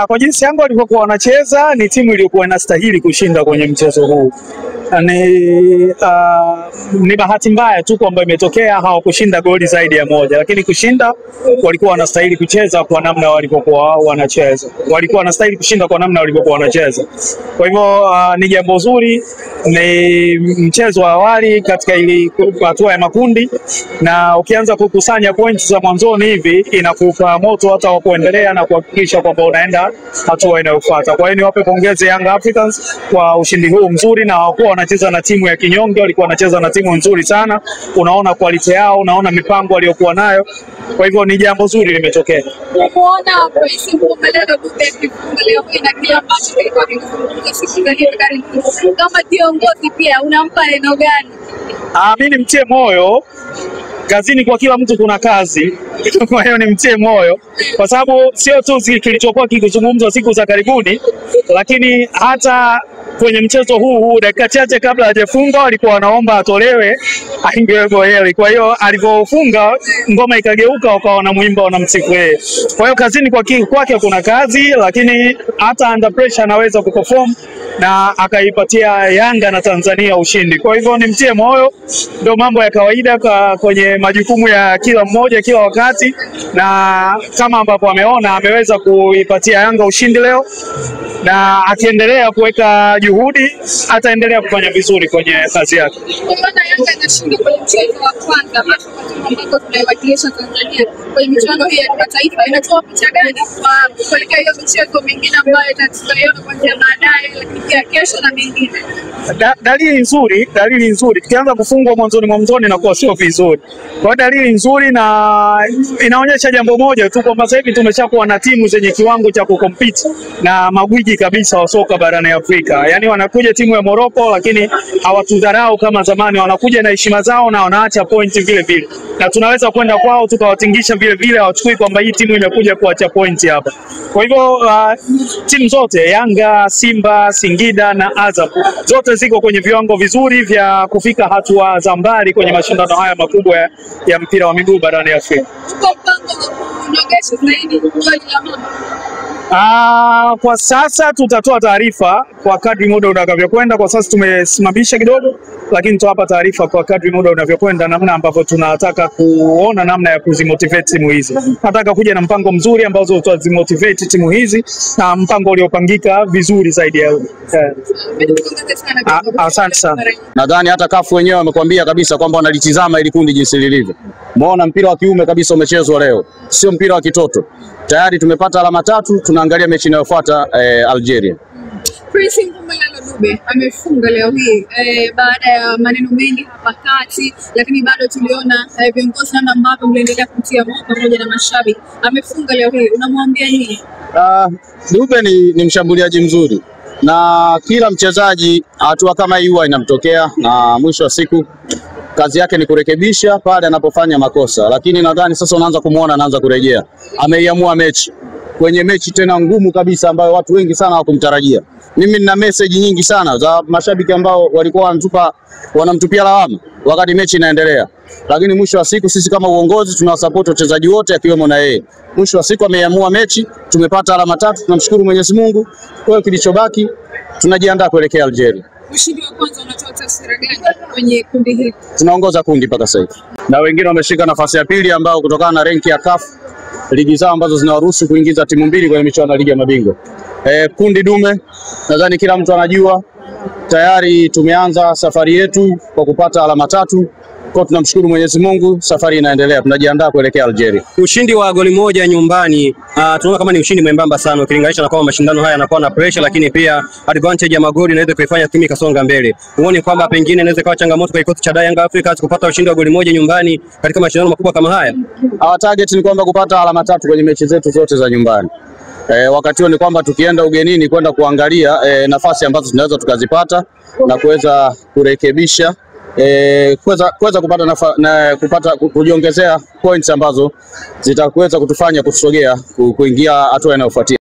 Kwa jinsi Yanga walivyokuwa wanacheza, ni timu iliyokuwa inastahili kushinda kwenye mchezo huu. Ni bahati mbaya tu kwamba imetokea hawakushinda goli zaidi ya moja, lakini kushinda walikuwa wanastahili kucheza kwa namna walivyokuwa wanacheza. Walikuwa wanastahili kushinda kwa namna walivyokuwa wanacheza. Kwa hivyo ni jambo zuri, ni mchezo wa awali katika ile hatua ya makundi, na ukianza kukusanya points za mwanzoni hivi inakupa moto hata wa kuendelea na kuhakikisha kwamba unaenda hatua inayofuata. Kwa hiyo niwape pongezi Young Africans kwa ushindi huu mzuri, na hawakuwa wanacheza na timu ya kinyonge, walikuwa wanacheza na timu nzuri sana. Unaona quality yao, unaona mipango aliyokuwa nayo. Kwa hivyo ni jambo zuri limetokea. Unaona Prince Mpumelelo Dube leo ina kila ambacho kilikuwa kinazungumzwa siku za hivi karibuni. Kama kiongozi pia unampa neno gani? Mimi nimtie moyo. Kazini kwa kila mtu kuna kazi. Kwa hiyo nimtie moyo, kwa sababu sio tu kilichokuwa kikizungumzwa siku za karibuni, lakini hata kwenye mchezo huu dakika chache kabla hajafunga walikuwa wanaomba atolewe aingiwe goeli. Kwa hiyo alipofunga ngoma ikageuka, wakawa wanamuimba wanamsifu yeye. Kwa hiyo kazini kwake kuna kazi, lakini hata under pressure anaweza kuperform na akaipatia Yanga na Tanzania ushindi. Kwa hivyo nimtie moyo, ndio mambo ya kawaida kwenye majukumu ya kila mmoja kila wakati, na kama ambapo ameona ameweza kuipatia Yanga ushindi leo, na akiendelea kuweka juhudi ataendelea kufanya vizuri kwenye kazi yake. Unaona Yanga inashinda kwenye mchezo wa kwanza ambao tunaiwakilisha Tanzania kwenye michuano hii ya kimataifa, inatoa picha gani kwa kuelekea hiyo michezo mingine ambayo itaiona kuanzia baadaye, lakini pia kesho na mingine? Dalili nzuri. Tukianza kufungwa mwanzoni na kuwa sio vizuri. Kwa dalili nzuri, na inaonyesha jambo moja tu kwamba sasa hivi tumeshakuwa na timu zenye kiwango cha kucompete na magwiji kabisa wa soka barani Afrika. Yaani wanakuja timu ya Morocco lakini hawatudharau kama zamani, wanakuja na heshima zao na wanaacha point vile vile. Na tunaweza kwenda kwao tukawatingisha vile vile, hawachukui kwamba hii timu imekuja kuacha point hapa. Kwa hivyo timu zote Yanga, Simba, Singida na Azam zote ziko kwenye viwango vizuri vya kufika hatua za mbali kwenye mashindano haya makubwa ya mpira wa miguu barani Afrika. Kwa sasa tutatoa taarifa kwa kadri muda unavyokwenda. Kwa sasa tumesimamisha kidogo, lakini tutawapa taarifa kwa kadri muda unavyokwenda, namna ambavyo tunataka kuona namna ya kuzimotivate timu hizi. Nataka kuja na mpango mzuri ambao utazimotivate timu hizi na mpango uliopangika vizuri zaidi ya huo. Asante sana. Nadhani hata CAF wenyewe wamekwambia kabisa kwamba wanalitizama ili kundi jinsi lilivyo. Umeona mpira wa kiume kabisa umechezwa leo, sio mpira wa kitoto. Tayari tumepata alama 3, tunaangalia mechi inayofuata Algeria. Prince Mpumelelo Dube amefunga leo hii baada ya maneno mengi hapa kati, lakini bado tuliona viongozi namna ambavyo mliendelea kutia moyo pamoja na mashabiki. Amefunga leo hii, unamwambia nini? Dube ni mshambuliaji mzuri, na kila mchezaji hatua kama hii huwa inamtokea, na mwisho wa siku kazi yake ni kurekebisha pale anapofanya makosa, lakini nadhani sasa unaanza kumuona anaanza kurejea. Ameiamua mechi kwenye mechi tena ngumu kabisa ambayo watu wengi sana hawakumtarajia. Mimi nina message nyingi sana za mashabiki ambao walikuwa wanamtupia lawama wakati mechi inaendelea, lakini mwisho wa siku sisi kama uongozi tunawasupport wachezaji wote akiwemo na yeye. Mwisho wa siku ameiamua mechi, tumepata alama 3, tunamshukuru Mwenyezi Mungu. Kwa hiyo kilichobaki tunajiandaa kuelekea Algeria. Ushindi wa kwanza unatoa taswira gani kwenye kundi hili? Tunaongoza kundi mpaka sasa hivi, na wengine wameshika nafasi ya pili ambao kutokana na rank ya CAF ligi zao ambazo zinawaruhusu kuingiza timu mbili kwenye michuano ya ligi ya mabingwa. Kundi dume nadhani kila mtu anajua, tayari tumeanza safari yetu kwa kupata alama 3. Kwa tunamshukuru Mwenyezi Mungu, safari inaendelea, tunajiandaa kuelekea Algeria. Ushindi wa goli moja nyumbani, tunaona kama ni ushindi mwembamba sana ukilinganisha na kwamba mashindano haya yanakuwa na pressure, lakini pia advantage ya magoli inaweza kuifanya timu ikasonga mbele. Uone kwamba pengine inaweza kuwa changamoto kwa kikosi cha Young Africans kupata ushindi wa goli moja nyumbani katika mashindano makubwa kama haya. Our target ni kwamba kupata alama 3 kwenye mechi zetu zote za nyumbani. Wakati huo ni kwamba tukienda ugenini kwenda kuangalia nafasi ambazo tunaweza tukazipata na kuweza kurekebisha, kuweza kupata kujiongezea points ambazo zitaweza kutufanya kusogea kuingia hatua inayofuatia.